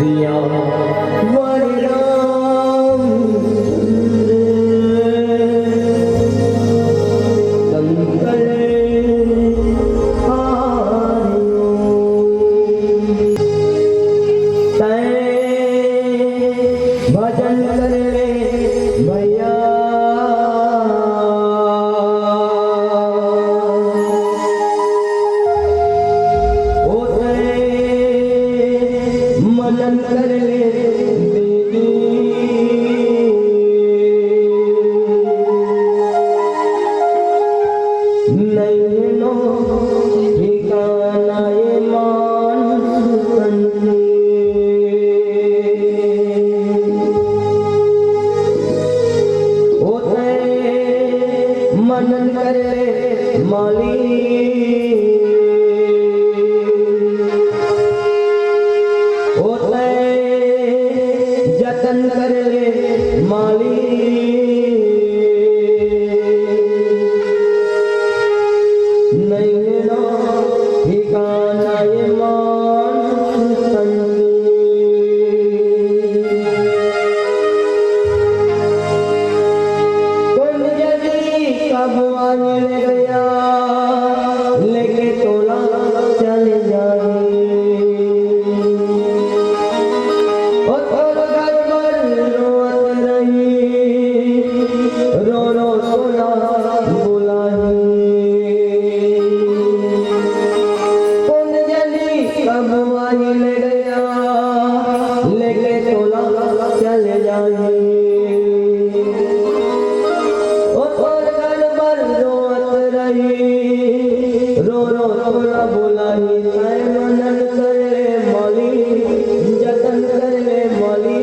सिया वर राम शंकर भजन करे भैया मनन कर ले देवी नैनो ठिकाना ये मान होते मनन कर ले माली जतन कर ले माली नहीं नो ठिकाना ये मान कुंज यदि कब आने गया लेके तोला चले जाए ले गया लेके तोला चले जाए और घर पर रोत रही रो रो तोला बुलाई मनन कर ले माली जतन कर ले माली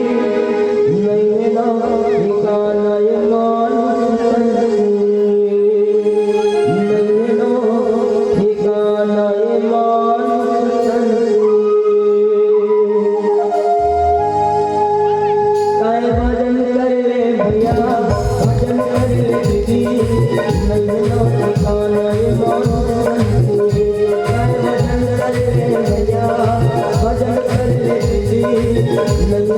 नहीं ना ठिकाना ये मान नहीं ना ठिकाना ये मान भजन कर ले भैया भजन कर ले दीदी नहीं नो ठिकाना ये मान भजन कर ले भैया भजन कर ले दीदी नहीं